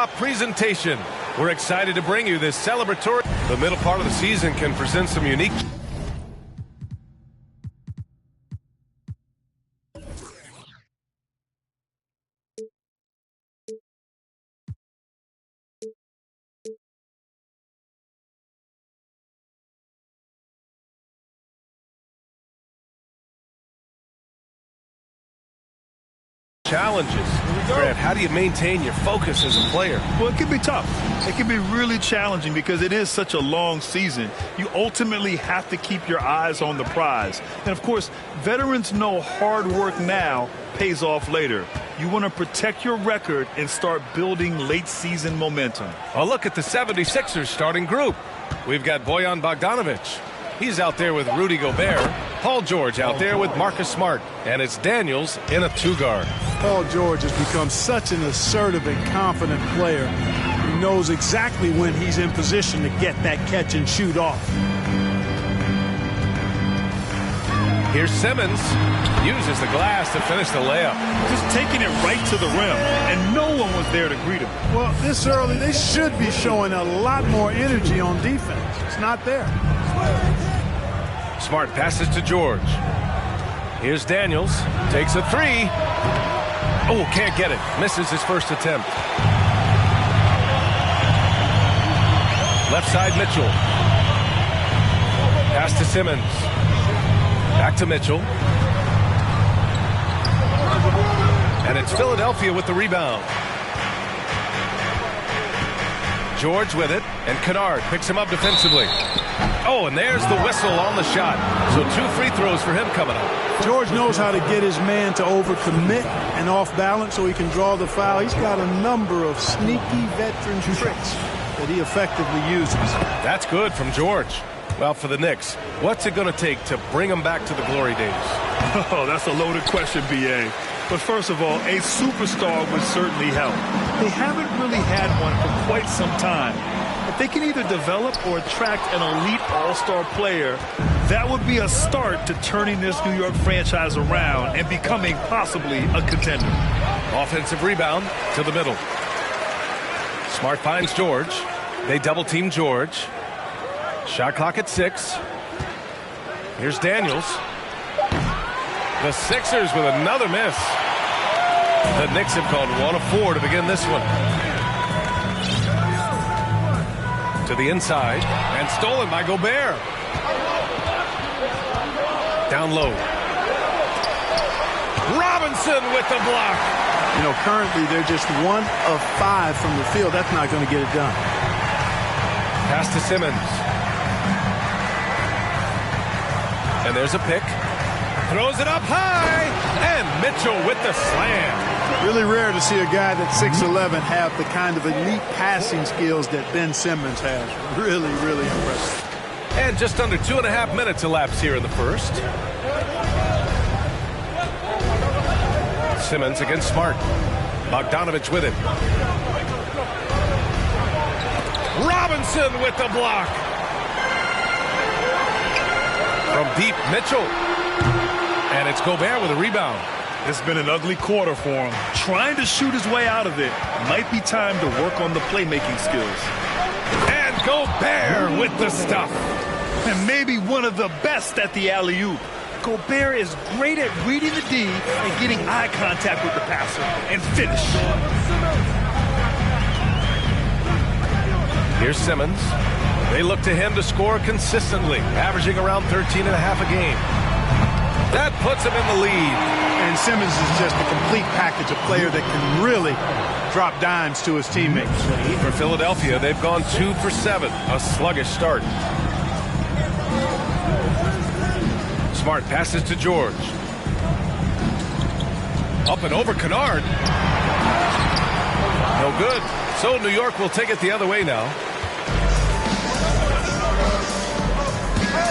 top presentation. We're excited to bring you this celebratory. The middle part of the season can present some unique challenges. Grant, how do you maintain your focus as a player? Well, it can be tough. It can be really challenging because it is such a long season. You ultimately have to keep your eyes on the prize. And, of course, veterans know hard work now pays off later. You want to protect your record and start building late-season momentum. A look at the 76ers starting group. We've got Bojan Bogdanovic. He's out there with Rudy Gobert. Paul George out there with Marcus Smart. And it's Daniels in a two-guard. Paul George has become such an assertive and confident player. He knows exactly when he's in position to get that catch and shoot off. Here's Simmons. Uses the glass to finish the layup. Just taking it right to the rim, and no one was there to greet him. Well, this early, they should be showing a lot more energy on defense. It's not there. Smart passes to George. Here's Daniels. Takes a three. Oh, can't get it. Misses his first attempt. Left side, Mitchell. Pass to Simmons. Back to Mitchell. And it's Philadelphia with the rebound. George with it, and Kennard picks him up defensively. Oh, and there's the whistle on the shot. So 2 free throws for him coming up. George knows how to get his man to overcommit and off balance so he can draw the foul. He's got a number of sneaky veteran tricks that he effectively uses. That's good from George. Well, for the Knicks, what's it going to take to bring them back to the glory days? Oh, that's a loaded question, B.A. But first of all, a superstar would certainly help. They haven't really had one for quite some time. If they can either develop or attract an elite all-star player, that would be a start to turning this New York franchise around and becoming possibly a contender. Offensive rebound to the middle. Smart finds George. They double-team George. Shot clock at 6. Here's Daniels. The Sixers with another miss. The Knicks have gone 1 of 4 to begin this one. To the inside, and stolen by Gobert. Down low. Robinson with the block. You know, currently they're just 1 of 5 from the field. That's not going to get it done. Pass to Simmons. And there's a pick. Throws it up high, and Mitchell with the slam. Really rare to see a guy that's 6'11" have the kind of elite passing skills that Ben Simmons has. Really, really impressive. And just under 2.5 minutes elapsed here in the first. Simmons against Smart. Bogdanovic with it. Robinson with the block. From deep, Mitchell. And it's Gobert with a rebound. It's been an ugly quarter for him. Trying to shoot his way out of it. Might be time to work on the playmaking skills. And Gobert with the stuff. And maybe one of the best at the alley-oop. Gobert is great at reading the D and getting eye contact with the passer and finish. Here's Simmons. They look to him to score consistently, averaging around 13.5 a game. That puts him in the lead. And Simmons is just a complete package, a player that can really drop dimes to his teammates. For Philadelphia, they've gone 2 for 7, a sluggish start. Smart passes to George. Up and over Kennard. No good. So New York will take it the other way now.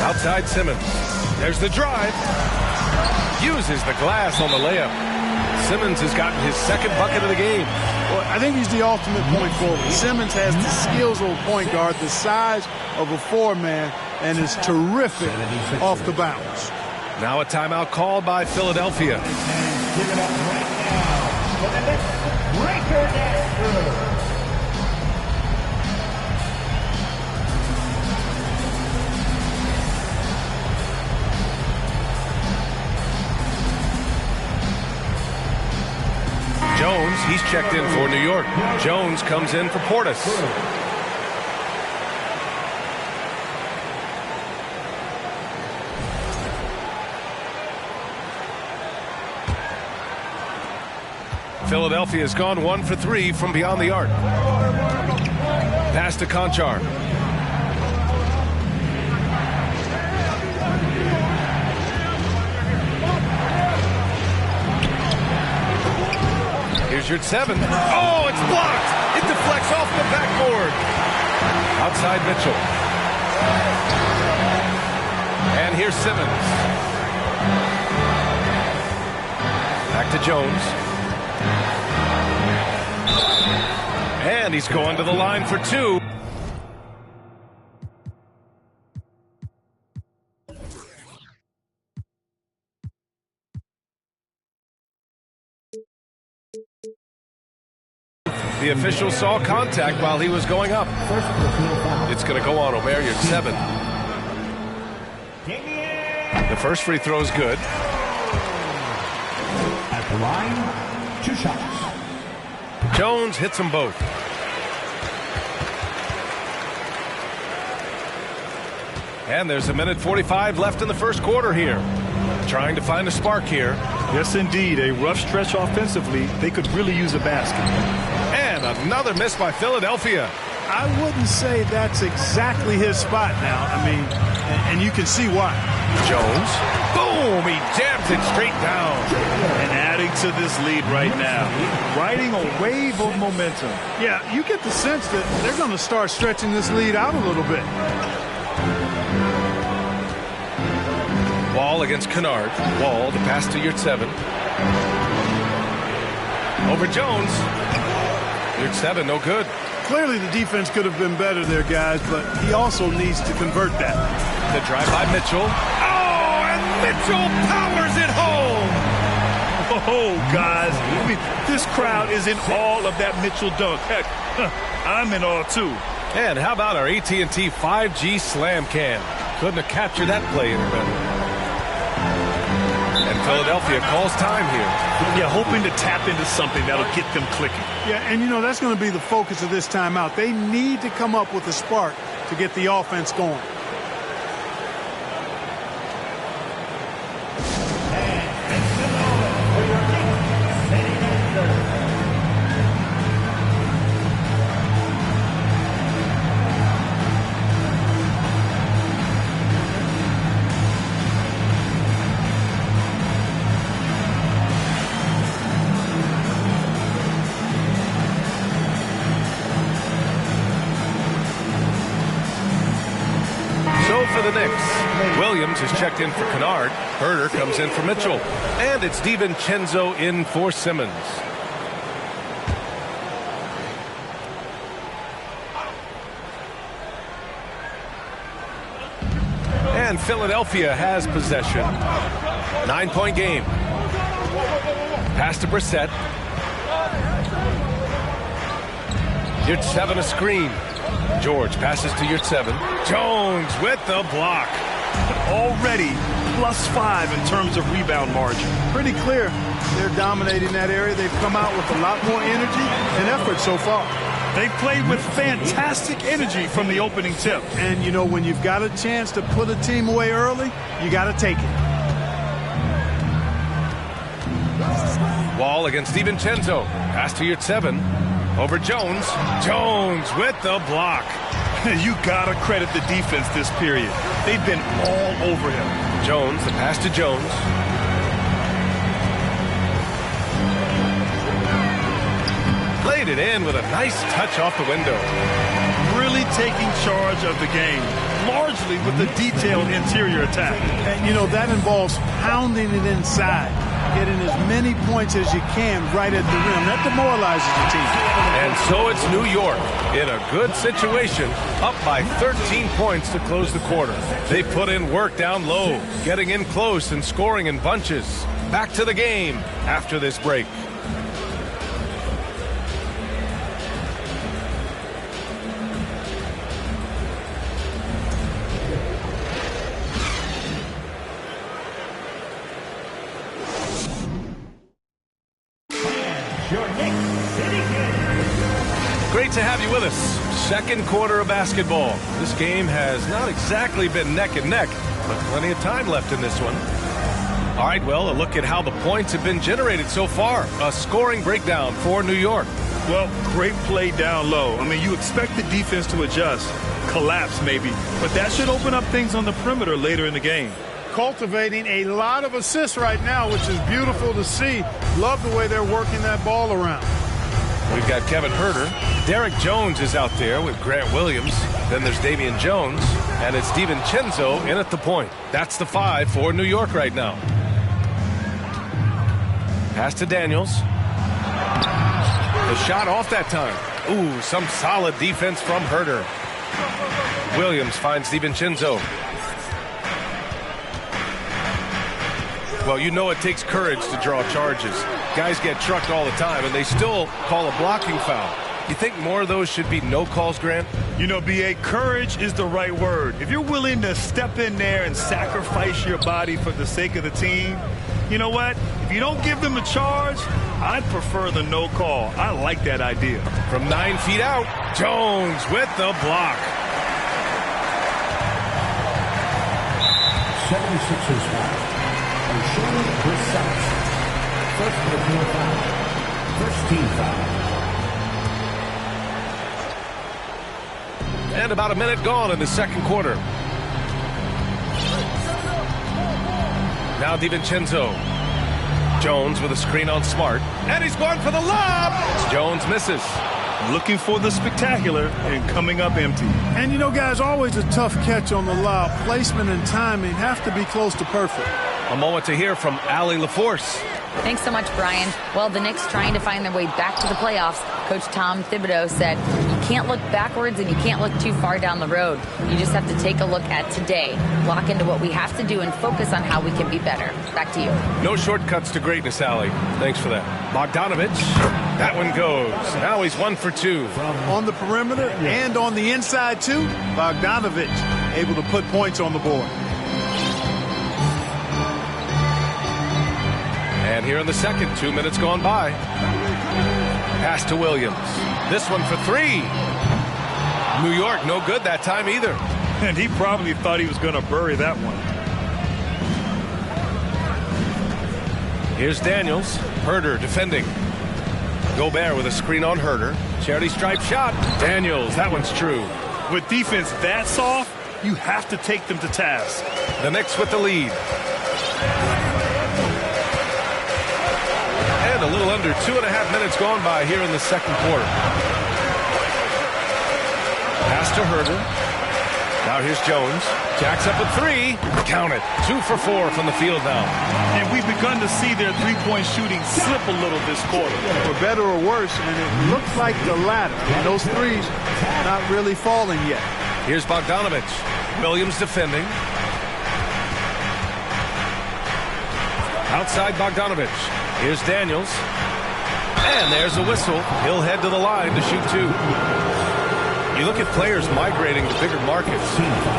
Outside Simmons. There's the drive. Uses the glass on the layup. Simmons has gotten his second bucket of the game. Well, I think he's the ultimate point forward. Simmons has the skills of a point guard, the size of a 4-man, and is terrific off the bounce. Now a timeout called by Philadelphia. checked in for New York. Jones comes in for Portis. Philadelphia has gone 1 for 3 from beyond the arc. Pass to Conchar. Here's your 7. Oh, it's blocked. It deflects off the backboard. Outside Mitchell. And here's Simmons. Back to Jones. And he's going to the line for 2. The official saw contact while he was going up. It's going to go on Omer, your 7. The first free throw is good. At the line, 2 shots. Jones hits them both. And there's 1:45 left in the first quarter here. Trying to find a spark here. Yes, indeed. A rough stretch offensively. They could really use a basket. And another miss by Philadelphia. I wouldn't say that's exactly his spot now. I mean, and you can see why. Jones. Boom! He jams it straight down. And adding to this lead right now. Riding a wave of momentum. Yeah, you get the sense that they're going to start stretching this lead out a little bit. Wall against Kennard. Wall, the pass to Yurt 7. Over Jones. Yurt 7, no good. Clearly the defense could have been better there, guys, but he also needs to convert that. The drive by Mitchell. Oh, and Mitchell powers it home. Oh, guys. I mean, this crowd is in awe of that Mitchell dunk. Heck, I'm in awe, too. And how about our AT&T 5G Slam Cam? Couldn't have captured that play any better. And Philadelphia calls time here. Yeah, hoping to tap into something that'll get them clicking. Yeah, and you know, that's going to be the focus of this timeout. They need to come up with a spark to get the offense going. For the Knicks, Williams is checked in for Kennard. Herder comes in for Mitchell. And it's DiVincenzo in for Simmons. And Philadelphia has possession. 9-point game. Pass to Brissett. Yurt 7 a screen. George passes to Yurt 7. Jones with the block. Already +5 in terms of rebound margin. Pretty clear they're dominating that area. They've come out with a lot more energy and effort so far. They played with fantastic energy from the opening tip. And, you know, when you've got a chance to put a team away early, you got to take it. Wall against DiVincenzo. Pass to Yurt 7. Over Jones. Jones with the block. You gotta credit the defense this period. They've been all over him. Jones, the pass to Jones. Played it in with a nice touch off the window. Really taking charge of the game, largely with the detailed interior attack. And, you know, that involves pounding it inside, getting as many points as you can right at the rim. That demoralizes the team. And so it's New York in a good situation, up by 13 points to close the quarter. They put in work down low, getting in close and scoring in bunches. Back to the game after this break. Your Knicks Great to have you with us. Second quarter of basketball. This game has not exactly been neck and neck, but plenty of time left in this one. All right, well, a look at how the points have been generated so far. A scoring breakdown for New York. Well, great play down low. I mean, you expect the defense to adjust, collapse maybe, but that should open up things on the perimeter later in the game. Cultivating a lot of assists right now, which is beautiful to see. Love the way they're working that ball around. We've got Kevin Huerter. Derek Jones is out there with Grant Williams. Then there's Damian Jones. And it's DiVincenzo in at the point. That's the 5 for New York right now. Pass to Daniels. The shot off that time. Ooh, some solid defense from Huerter. Williams finds DiVincenzo. Well, you know it takes courage to draw charges. Guys get trucked all the time, and they still call a blocking foul. You think more of those should be no calls, Grant? You know, B.A., courage is the right word. If you're willing to step in there and sacrifice your body for the sake of the team, you know what? If you don't give them a charge, I'd prefer the no call. I like that idea. From 9 feet out, Jones with the block. 76ers foul. On showing Chris Sykes. First personal foul. First team foul. And about a minute gone in the second quarter. Now DiVincenzo. Jones with a screen on Smart. And he's going for the lob. Jones misses. Looking for the spectacular and coming up empty. And you know, guys, always a tough catch on the lob. Placement and timing have to be close to perfect. A moment to hear from Allie LaForce. Thanks so much, Brian. Well, the Knicks trying to find their way back to the playoffs. Coach Tom Thibodeau said, you can't look backwards and you can't look too far down the road. You just have to take a look at today, lock into what we have to do, and focus on how we can be better. Back to you. No shortcuts to greatness, Allie. Thanks for that. Bogdanovich. That one goes. Now he's 1 for 2. On the perimeter and on the inside, too. Bogdanovich able to put points on the board. And here in the second, 2 minutes gone by. Pass to Williams. This one for 3. New York, no good that time either. And he probably thought he was going to bury that one. Here's Daniels. Huerter defending. Gobert with a screen on Huerter. Charity stripe shot. Daniels, that one's true. With defense that soft, you have to take them to task. The Knicks with the lead. A little under 2.5 minutes gone by here in the second quarter. Pass to Huerter. Now here's Jones. Jacks up with 3. Count it. 2 for 4 from the field now. And we've begun to see their three-point shooting slip a little this quarter. For better or worse, and it looks like the latter. And those threes not really falling yet. Here's Bogdanovich. Williams defending. Outside Bogdanovich. Here's Daniels. And there's a whistle. He'll head to the line to shoot 2. You look at players migrating to bigger markets.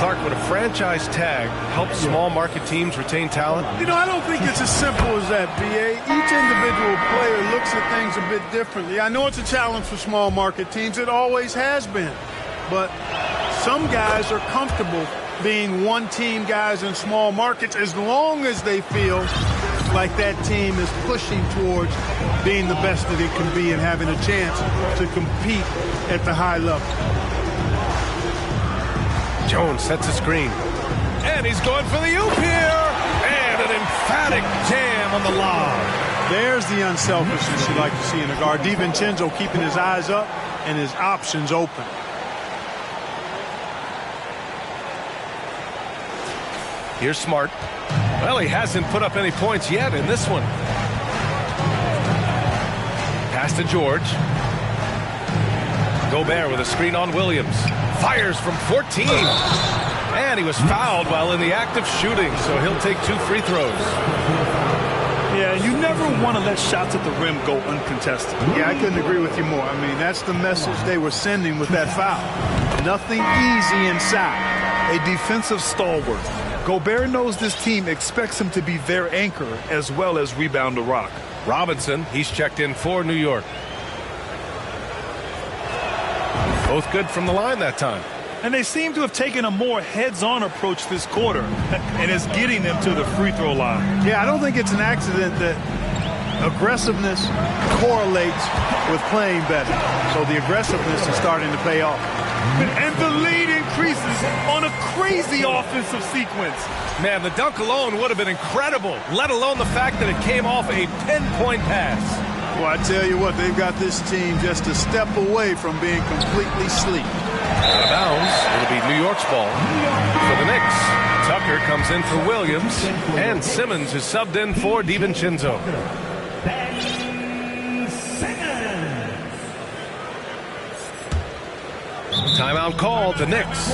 Clark, would a franchise tag help small market teams retain talent? You know, I don't think it's as simple as that, B.A. Each individual player looks at things a bit differently. I know it's a challenge for small market teams. It always has been. But some guys are comfortable being one-team guys in small markets as long as they feel like that team is pushing towards being the best that it can be and having a chance to compete at the high level. Jones sets a screen. And he's going for the oop here. And an emphatic jam on the lob. There's the unselfishness you like to see in a guard. DiVincenzo keeping his eyes up and his options open. Here's Smart. Well, he hasn't put up any points yet in this one. Pass to George. Gobert with a screen on Williams. Fires from 14. And he was fouled while in the act of shooting, so he'll take 2 free throws. Yeah, you never want to let shots at the rim go uncontested. Yeah, I couldn't agree with you more. I mean, that's the message they were sending with that foul. Nothing easy inside. A defensive stalwart. Gobert knows this team expects him to be their anchor as well as rebound the rock. Robinson, he's checked in for New York. Both good from the line that time. And they seem to have taken a more heads-on approach this quarter, and it's getting them to the free throw line. Yeah, I don't think it's an accident that aggressiveness correlates with playing better. So the aggressiveness is starting to pay off. And the lead increases on a crazy offensive sequence. Man, the dunk alone would have been incredible, let alone the fact that it came off a pinpoint pass. Well, I tell you what, they've got this team just a step away from being completely asleep. Out of bounds, it'll be New York's ball. For the Knicks, Tucker comes in for Williams, and Simmons is subbed in for DiVincenzo. Timeout called, the Knicks.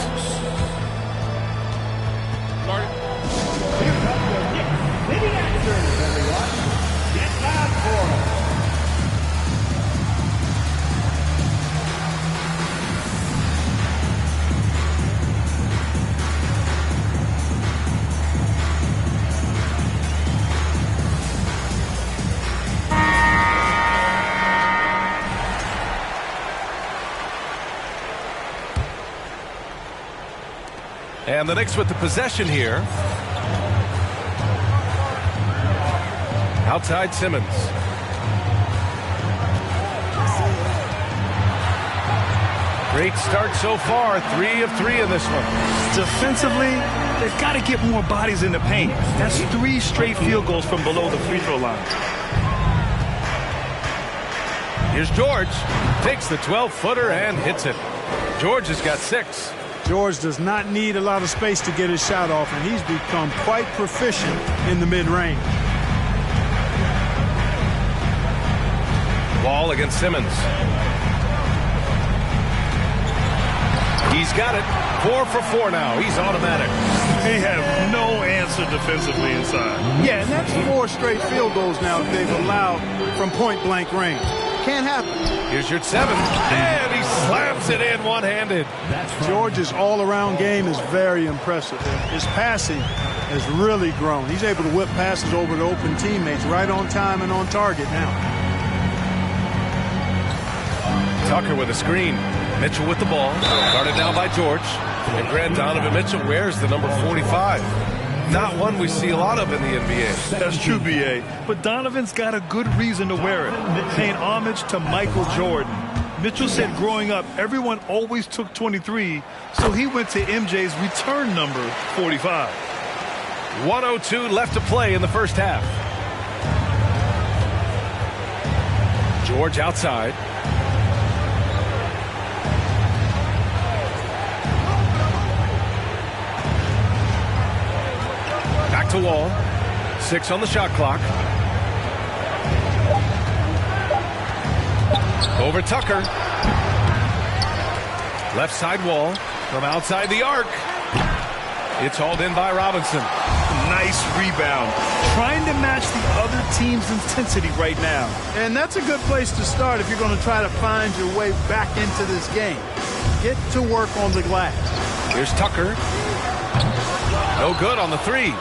And the Knicks with the possession here. Outside Simmons. Great start so far. 3 of 3 in this one. Defensively, they've got to get more bodies in the paint. That's 3 straight field goals from below the free throw line. Here's George. Takes the 12-footer and hits it. George has got 6. George does not need a lot of space to get his shot off, and he's become quite proficient in the mid-range. Ball against Simmons. He's got it. 4 for 4 now. He's automatic. They have no answer defensively inside. Yeah, and that's 4 straight field goals now that they've allowed from point-blank range. Can't happen. Here's your 7th, and he slams it in one-handed. George's all-around game is very impressive. His passing has really grown. He's able to whip passes over to open teammates right on time and on target now. Tucker with a screen. Mitchell with the ball. Guarded now by George. And Grant Donovan Mitchell wears the number 45. Not one we see a lot of in the NBA. That's true, B.A. But Donovan's got a good reason to wear it, paying homage to Michael Jordan. Mitchell said growing up, everyone always took 23, so he went to MJ's return number 45. 1:02 left to play in the first half. George outside. Back to Wall. 6 on the shot clock. Over Tucker. Left side Wall. From outside the arc. It's hauled in by Robinson. Nice rebound. Trying to match the other team's intensity right now. And that's a good place to start if you're going to try to find your way back into this game. Get to work on the glass. Here's Tucker. No good on the 3.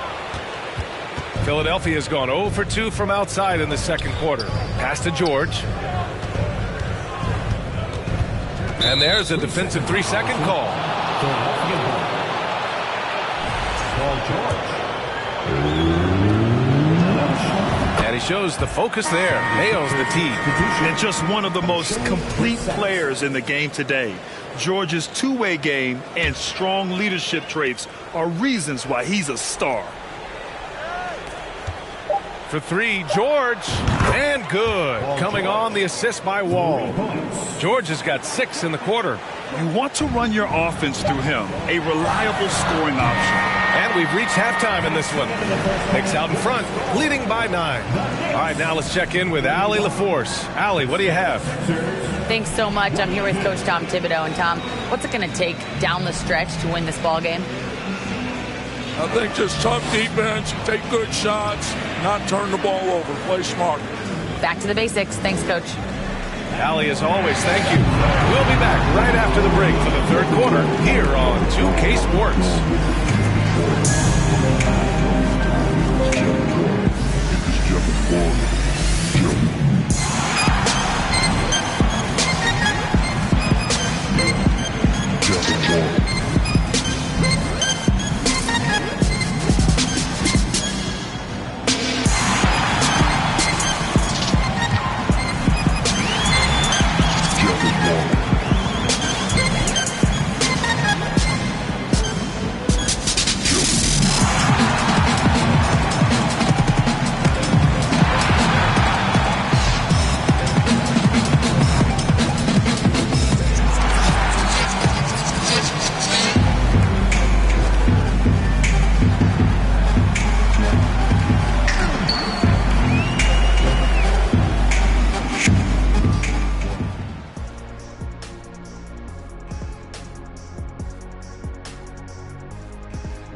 Philadelphia has gone 0 for 2 from outside in the second quarter. Pass to George. And there's a defensive 3-second call. And he shows the focus there. Nails the tee. And just one of the most complete players in the game today. George's two-way game and strong leadership traits are reasons why he's a star. For 3, George, and good. Coming on the assist by Wall. George has got 6 in the quarter. You want to run your offense through him, a reliable scoring option. And we've reached halftime in this one. Knicks out in front, leading by 9. All right, now let's check in with Allie LaForce. Allie, what do you have? Thanks so much. I'm here with Coach Tom Thibodeau. And Tom, what's it going to take down the stretch to win this ball game? I think just tough defense, take good shots, not turn the ball over, play smart. Back to the basics. Thanks, Coach. Allie, as always, thank you. We'll be back right after the break for the third quarter here on 2K Sports.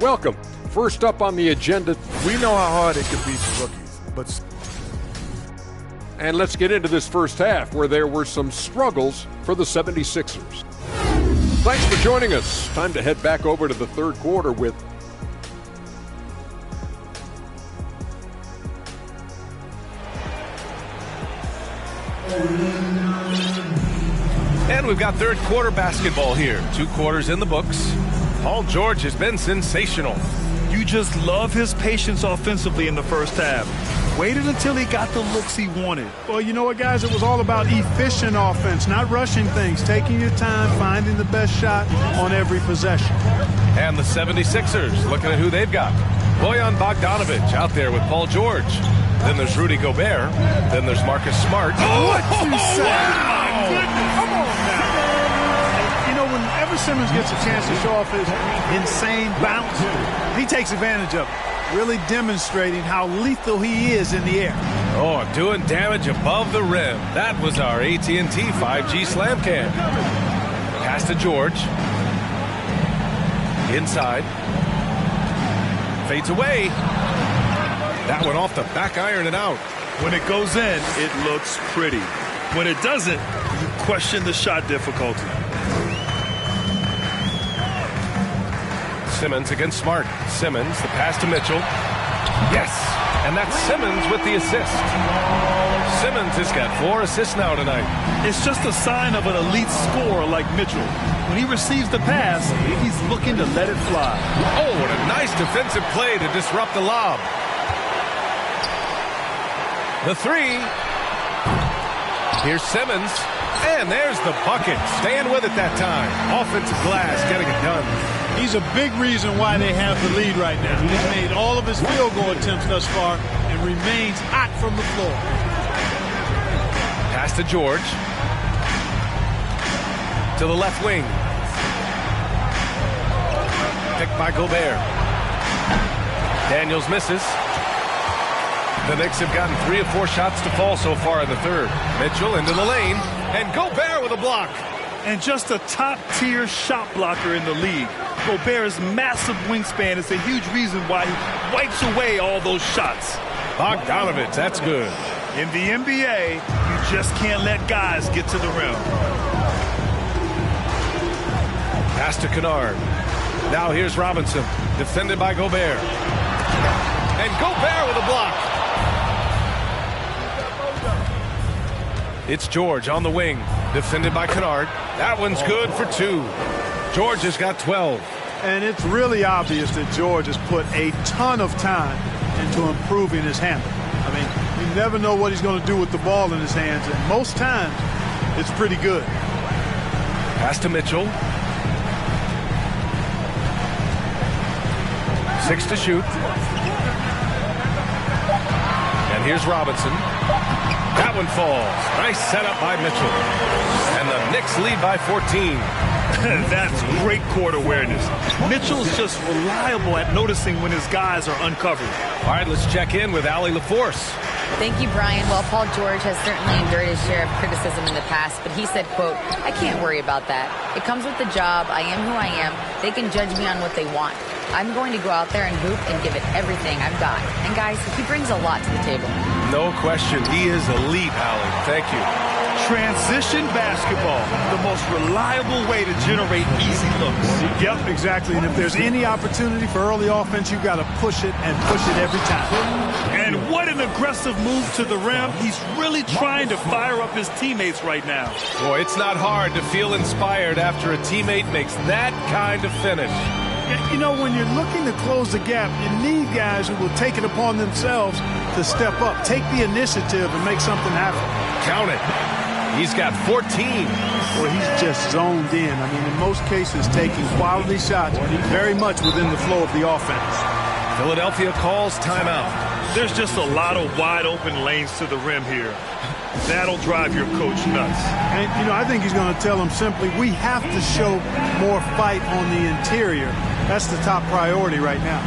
Welcome. First up on the agenda. We know how hard it can be for rookies, but... And let's get into this first half where there were some struggles for the 76ers. Thanks for joining us. Time to head back over to the third quarter with And we've got third quarter basketball here. 2 quarters in the books. Paul George has been sensational. You just love his patience offensively in the first half. Waited until he got the looks he wanted. Well, you know what, guys? It was all about efficient offense, not rushing things, taking your time, finding the best shot on every possession. And the 76ers, looking at who they've got. Bojan Bogdanovic out there with Paul George. Then there's Rudy Gobert. Then there's Marcus Smart. What you say? My goodness. Come on now. You know, whenever Simmons gets a chance to show off his insane bounce, he takes advantage of it, really demonstrating how lethal he is in the air. Oh, doing damage above the rim. That was our AT&T 5G slam cam. Pass to George. Inside. Fades away. That one off the back iron and out. When it goes in, it looks pretty. When it doesn't, you question the shot difficulty. Simmons against Smart. Simmons, the pass to Mitchell. Yes, and that's Simmons with the assist. Simmons has got 4 assists now tonight. It's just a sign of an elite scorer like Mitchell. When he receives the pass, he's looking to let it fly. Oh, what a nice defensive play to disrupt the lob. The 3. Here's Simmons. And there's the bucket. Staying with it that time. Offensive glass getting it done. He's a big reason why they have the lead right now. He's made all of his field goal attempts thus far and remains hot from the floor. Pass to George. To the left wing. Picked by Gobert. Daniels misses. The Knicks have gotten 3 of 4 shots to fall so far in the third. Mitchell into the lane. And Gobert with a block. And just a top-tier shot blocker in the league. Gobert's massive wingspan is a huge reason why he wipes away all those shots. Bogdanovic, that's good. In the NBA, you just can't let guys get to the rim. Pass to Kennard. Now here's Robinson, defended by Gobert. And Gobert with a block. It's George on the wing, defended by Kennard. That one's good for 2. George has got 12. And it's really obvious that George has put a ton of time into improving his handle. I mean, you never know what he's going to do with the ball in his hands, and most times it's pretty good. Pass to Mitchell. 6 to shoot. And here's Robinson. That one falls. Nice setup by Mitchell. And the Knicks lead by 14. That's great court awareness. Mitchell's just reliable at noticing when his guys are uncovered. All right, let's check in with Allie LaForce. Thank you, Brian. Well, Paul George has certainly endured his share of criticism in the past, but he said, quote, "I can't worry about that. It comes with the job. I am who I am. They can judge me on what they want. I'm going to go out there and hoop and give it everything I've got." And guys, he brings a lot to the table. No question. He is elite, Allie. Thank you. Transition basketball, the most reliable way to generate easy looks. Yep, exactly. And if there's any opportunity for early offense, you've got to push it and push it every time. And what an aggressive move to the rim. He's really trying to fire up his teammates right now. Boy, it's not hard to feel inspired after a teammate makes that kind of finish. You know, when you're looking to close the gap, you need guys who will take it upon themselves to step up, take the initiative, and make something happen. Count it. He's got 14. Well, he's just zoned in. I mean, in most cases, taking quality shots very much within the flow of the offense. Philadelphia calls timeout. There's just a lot of wide open lanes to the rim here. That'll drive your coach nuts. And, you know, I think he's going to tell them simply, we have to show more fight on the interior. That's the top priority right now.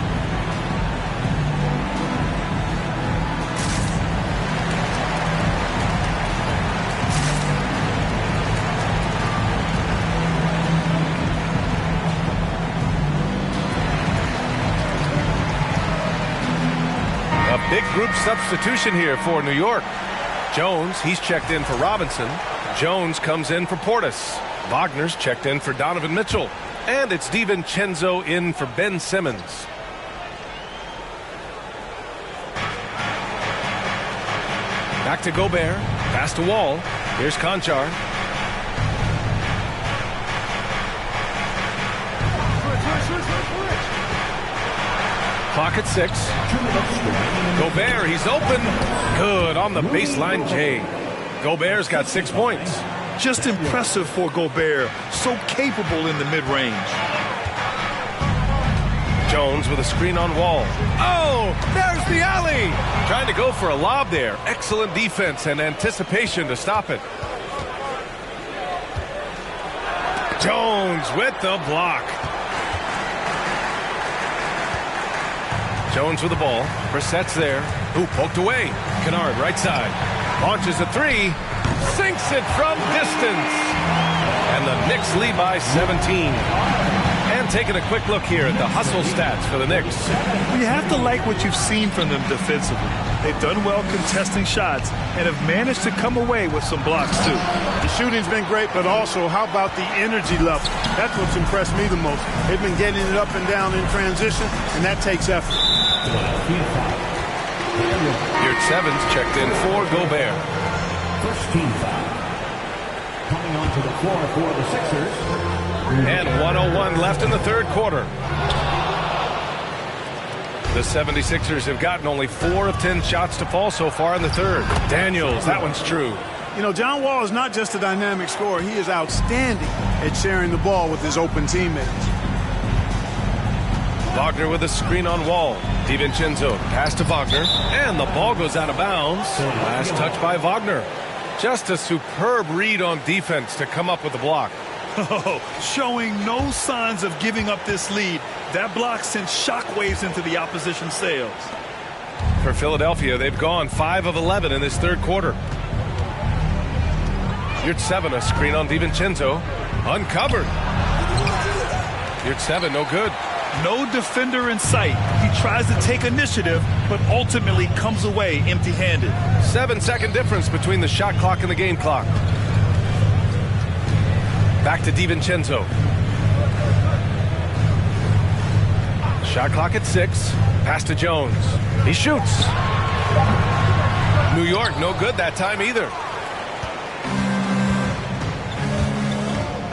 Big group substitution here for New York. Jones, he's checked in for Robinson. Jones comes in for Portis. Wagner's checked in for Donovan Mitchell. And it's DiVincenzo in for Ben Simmons. Back to Gobert. Pass to Wall. Here's Conchar. Clock at 6. Gobert, he's open. Good on the baseline, Jay. Gobert's got 6 points. Just impressive for Gobert. So capable in the mid-range. Jones with a screen on Wall. Oh, there's the alley. Trying to go for a lob there. Excellent defense and anticipation to stop it. Jones with the block. Jones with the ball. Brissett's there. Ooh, poked away. Kennard right side. Launches a 3. Sinks it from distance. And the Knicks lead by 17. And taking a quick look here at the hustle stats for the Knicks. You have to like what you've seen from them defensively. They've done well contesting shots and have managed to come away with some blocks too. The shooting's been great, but also how about the energy level? That's what's impressed me the most. They've been getting it up and down in transition, and that takes effort. Your 7's checked in for Gobert. First team foul. Coming onto the floor for the Sixers. And 1:01 left in the third quarter. The 76ers have gotten only 4 of 10 shots to fall so far in the third. Daniels, that one's true. You know, John Wall is not just a dynamic scorer. He is outstanding at sharing the ball with his open teammates. Wagner with a screen on Wall. DiVincenzo pass to Wagner. And the ball goes out of bounds. Last touch by Wagner. Just a superb read on defense to come up with the block. Oh, showing no signs of giving up this lead. That block sent shockwaves into the opposition sails. For Philadelphia, they've gone 5 of 11 in this third quarter. You're 7, a screen on DiVincenzo. Uncovered. You're 7, no good. No defender in sight. He tries to take initiative, but ultimately comes away empty-handed. 7-second difference between the shot clock and the game clock. Back to DiVincenzo. Shot clock at 6. Pass to Jones. He shoots. New York, no good that time either.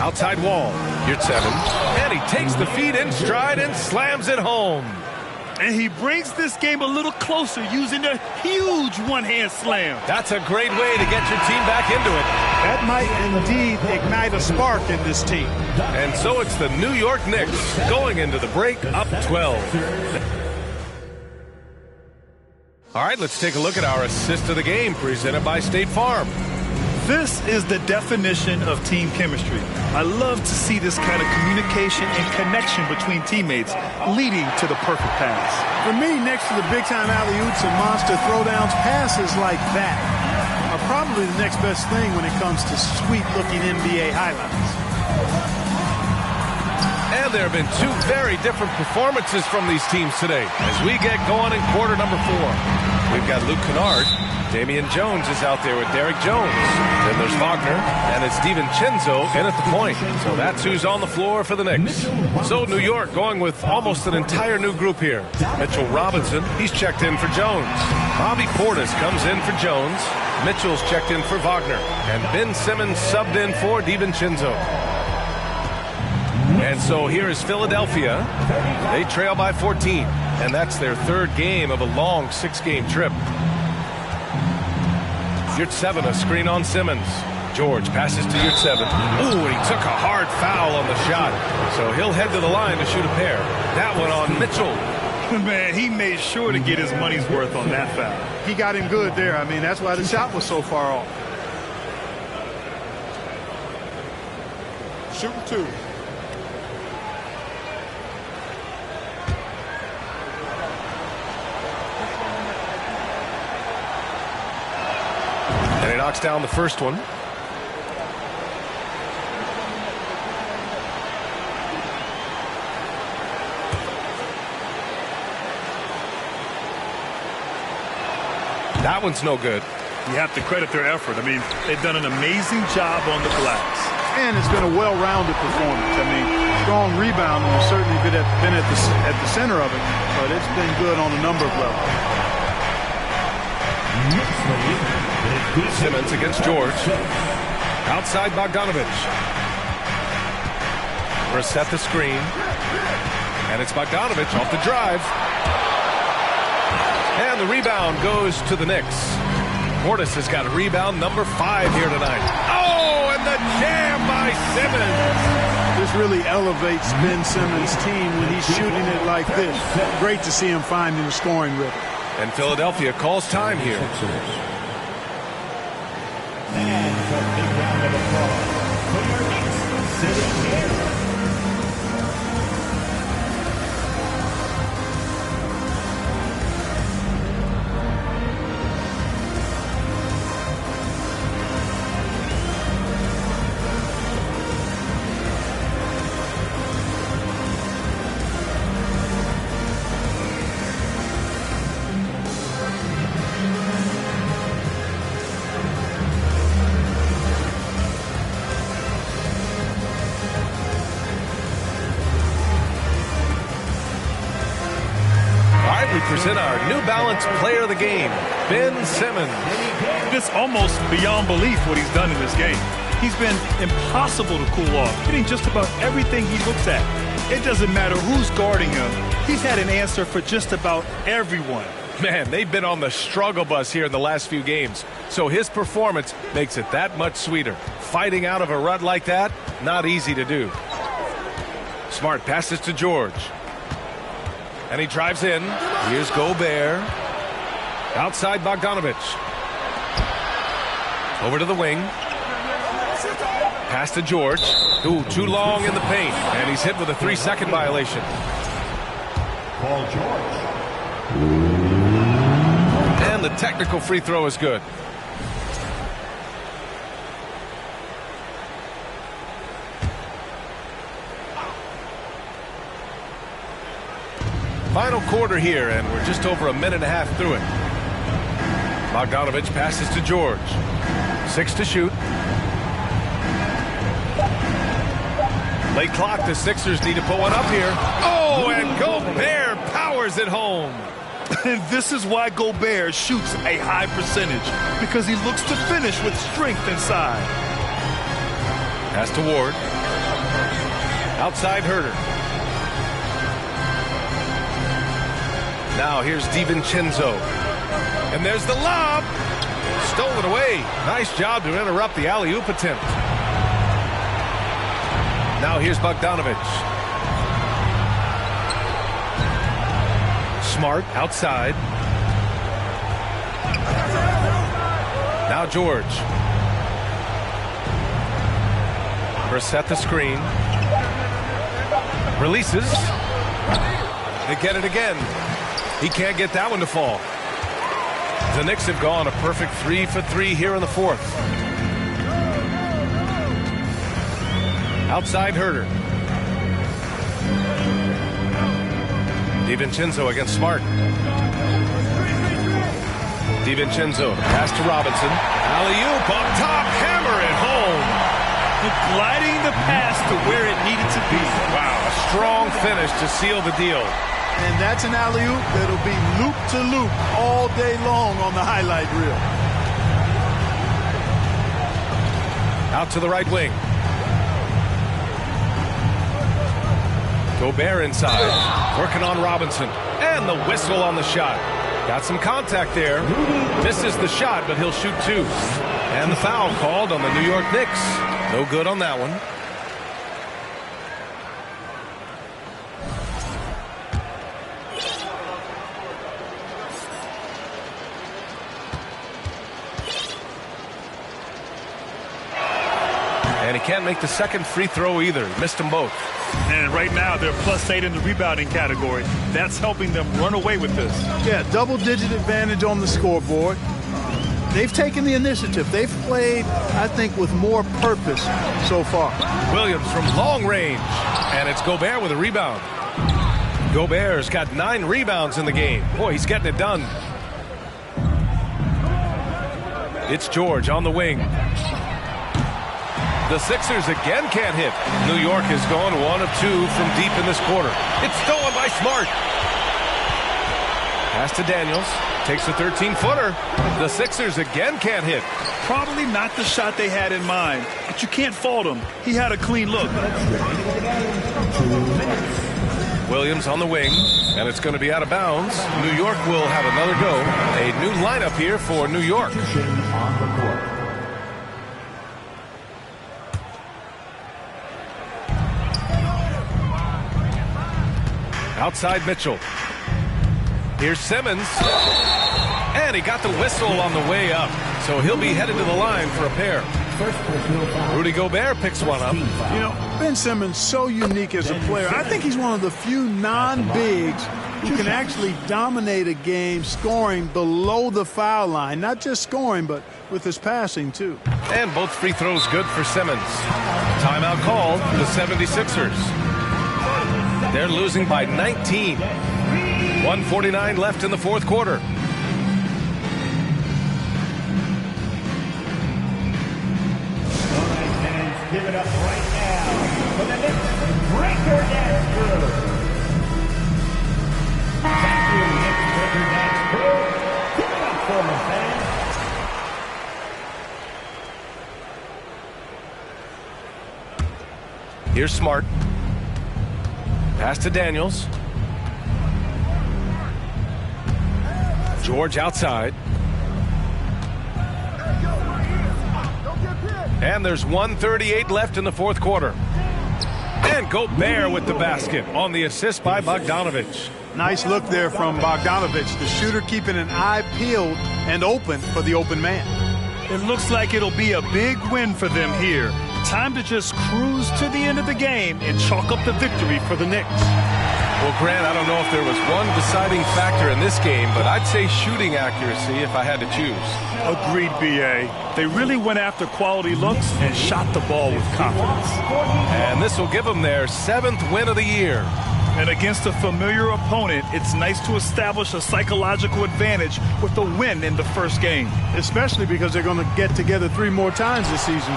Outside Wall. You're 7. And he takes the feed in stride and slams it home. And he brings this game a little closer using a huge one-hand slam. That's a great way to get your team back into it. That might indeed ignite a spark in this team. And so it's the New York Knicks going into the break up 12. All right, let's take a look at our assist of the game presented by State Farm. This is the definition of team chemistry. I love to see this kind of communication and connection between teammates leading to the perfect pass. For me, next to the big-time alley-oops and monster throwdowns, passes like that are probably the next best thing when it comes to sweet-looking NBA highlights. And there have been 2 very different performances from these teams today as we get going in quarter number 4. We've got Luke Kennard. Damian Jones is out there with Derek Jones. Then there's Wagner, and it's DiVincenzo in at the point. So that's who's on the floor for the Knicks. So New York going with almost an entire new group here. Mitchell Robinson, he's checked in for Jones. Bobby Portis comes in for Jones. Mitchell's checked in for Wagner. And Ben Simmons subbed in for DiVincenzo. And so here is Philadelphia. They trail by 14, and that's their 3rd game of a long 6-game trip. Yurt 7, a screen on Simmons. George passes to Yurt 7. Ooh, and he took a hard foul on the shot. So he'll head to the line to shoot a pair. That one on Mitchell. Man, he made sure to get his money's worth on that foul. He got him good there. I mean, that's why the shot was so far off. Shooting 2. And he knocks down the first one. That one's no good. You have to credit their effort. I mean, they've done an amazing job on the glass. And it's been a well-rounded performance. I mean, strong rebounding has certainly been at the center of it, but it's been good on a number of levels. Simmons against George. Outside Bogdanovich. Reset the screen. And it's Bogdanovich off the drive. And the rebound goes to the Knicks. Portis has got a rebound number 5 here tonight. Oh, and the jam by Simmons. This really elevates Ben Simmons' team when he's shooting it like this. Great to see him finding the scoring rhythm. And Philadelphia calls time here. And for a big round of applause for your Knicks sitting here. Present our New Balance Player of the Game, Ben Simmons. It's almost beyond belief what he's done in this game. He's been impossible to cool off, hitting just about everything he looks at. It doesn't matter who's guarding him. He's had an answer for just about everyone. Man, they've been on the struggle bus here in the last few games, so his performance makes it that much sweeter. Fighting out of a rut like that, not easy to do. Smart passes to George. And he drives in. Here's Gobert. Outside Bogdanovich. Over to the wing. Pass to George. Ooh, too long in the paint. And he's hit with a 3-second violation. Paul George. And the technical free throw is good. Final quarter here, and we're just over a minute and a half through it. Bogdanovich passes to George. 6 to shoot. Late clock, the Sixers need to put one up here. Oh, and Gobert powers it home. And this is why Gobert shoots a high percentage, because he looks to finish with strength inside. Pass to Ward. Outside Herter. Now here's DiVincenzo. And there's the lob. Stolen away. Nice job to interrupt the alley-oop attempt. Now here's Bogdanovich. Smart outside. Now George. Reset the screen. Releases. They get it again. He can't get that one to fall. The Knicks have gone a perfect 3 for 3 here in the fourth. Outside Herter. DiVincenzo against Smart. DiVincenzo, pass to Robinson. Alley-oop up top, hammer it home. Gliding the pass to where it needed to be. Wow, a strong finish to seal the deal. And that's an alley-oop that'll be loop-to-loop all day long on the highlight reel. Out to the right wing. Gobert inside. Working on Robinson. And the whistle on the shot. Got some contact there. Misses the shot, but he'll shoot 2. And the foul called on the New York Knicks. No good on that one. And he can't make the second free throw either. He missed them both. And right now they're +8 in the rebounding category. That's helping them run away with this. Yeah, double-digit advantage on the scoreboard. They've taken the initiative. They've played, I think, with more purpose so far. Williams from long range. And it's Gobert with a rebound. Gobert's got 9 rebounds in the game. Boy, he's getting it done. It's George on the wing. The Sixers again can't hit. New York is going 1 of 2 from deep in this quarter. It's stolen by Smart. Pass to Daniels. Takes a 13-footer. The Sixers again can't hit. Probably not the shot they had in mind, but you can't fault him. He had a clean look. Williams on the wing, and it's going to be out of bounds. New York will have another go. A new lineup here for New York. Outside Mitchell. Here's Simmons. And he got the whistle on the way up. So he'll be headed to the line for a pair. Rudy Gobert picks one up. You know, Ben Simmons so unique as a player. I think he's one of the few non-bigs who can actually dominate a game scoring below the foul line. Not just scoring, but with his passing, too. And both free throws good for Simmons. Timeout called for the 76ers. They're losing by 19. 1:49 left in the fourth quarter. Give it up right now for the Knicks Breaker Dance Crew. Thank you, Knicks Breaker Dance Crew. Give it up for them, fans. Here's Smart. Pass to Daniels. George outside. And there's 1:38 left in the fourth quarter. And Gobert with the basket on the assist by Bogdanovich. Nice look there from Bogdanovich, the shooter keeping an eye peeled and open for the open man. It looks like it'll be a big win for them here. Time to just cruise to the end of the game and chalk up the victory for the Knicks. Well, Grant, I don't know if there was one deciding factor in this game, but I'd say shooting accuracy if I had to choose. Agreed, B.A. They really went after quality looks and shot the ball with confidence. And this will give them their 7th win of the year. And against a familiar opponent, it's nice to establish a psychological advantage with a win in the first game. Especially because they're going to get together 3 more times this season.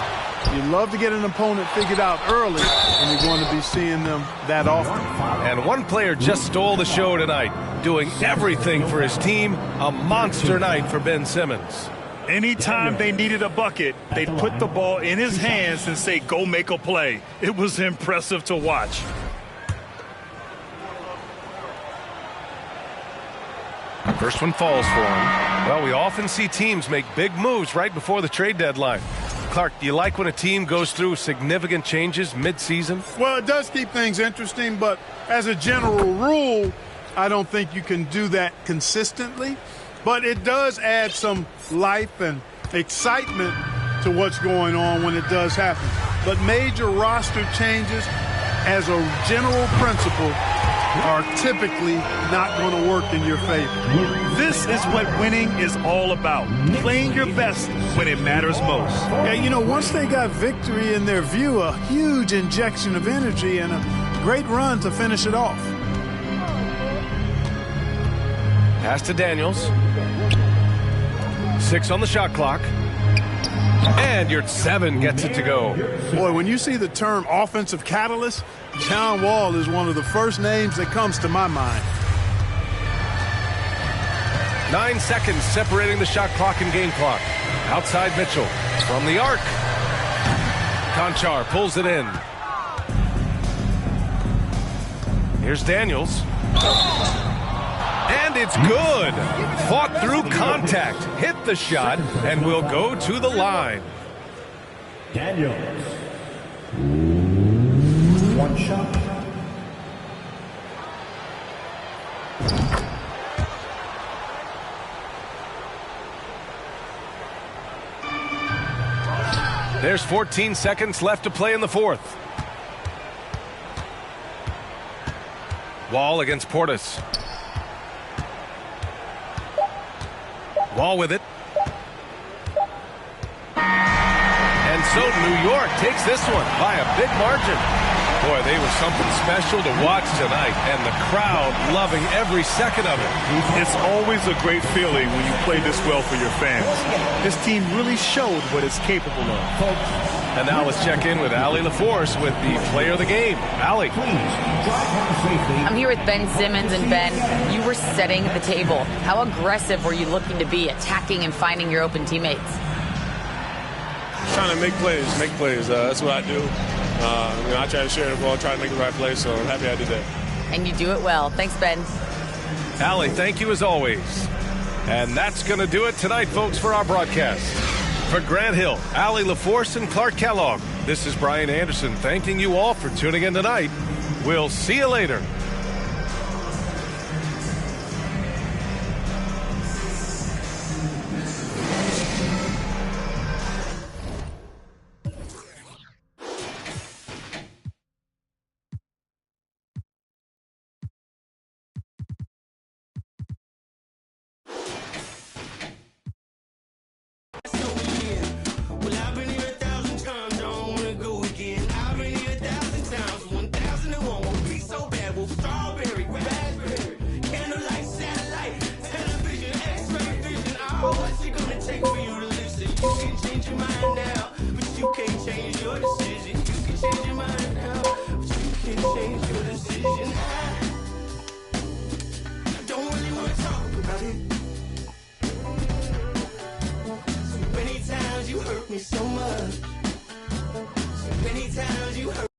You love to get an opponent figured out early, and you're going to be seeing them that often. And one player just stole the show tonight, doing everything for his team. A monster night for Ben Simmons. Anytime they needed a bucket, they'd put the ball in his hands and say, go make a play. It was impressive to watch. First one falls for him. Well, we often see teams make big moves right before the trade deadline. Clark, do you like when a team goes through significant changes mid-season? Well, it does keep things interesting, but as a general rule, I don't think you can do that consistently. But it does add some life and excitement to what's going on when it does happen. But major roster changes, as a general principle, are typically not going to work in your favor. This is what winning is all about. Playing your best when it matters most. Yeah, you know, once they got victory in their view, a huge injection of energy and a great run to finish it off. Pass to Daniels. 6 on the shot clock. And your 7 gets it to go. Boy, when you see the term offensive catalyst, John Wall is one of the first names that comes to my mind. 9 seconds separating the shot clock and game clock. Outside Mitchell from the arc. Conchar pulls it in. Here's Daniels. And it's good. Fought through contact, hit the shot, and will go to the line. Daniels. 1 shot. There's 14 seconds left to play in the fourth. Wall against Portis. Wall with it. And so New York takes this one by a big margin. Boy, they were something special to watch tonight, and the crowd loving every second of it. It's always a great feeling when you play this well for your fans. This team really showed what it's capable of. And now let's check in with Allie LaForce with the player of the game. Allie. I'm here with Ben Simmons, and Ben, you were setting the table. How aggressive were you looking to be, attacking and finding your open teammates? Trying to make plays. That's what I do. I try to share the ball, try to make the right play, so I'm happy I did that. And you do it well. Thanks, Ben. Allie, thank you as always. And that's going to do it tonight, folks, for our broadcast. For Grant Hill, Allie LaForce, and Clark Kellogg, this is Brian Anderson thanking you all for tuning in tonight. We'll see you later. What's it gonna take for you to listen? You can change your mind now, but you can't change your decision. You can change your mind now, but you can't change your decision. I don't really wanna talk about it. So many times you hurt me so much. So many times you hurt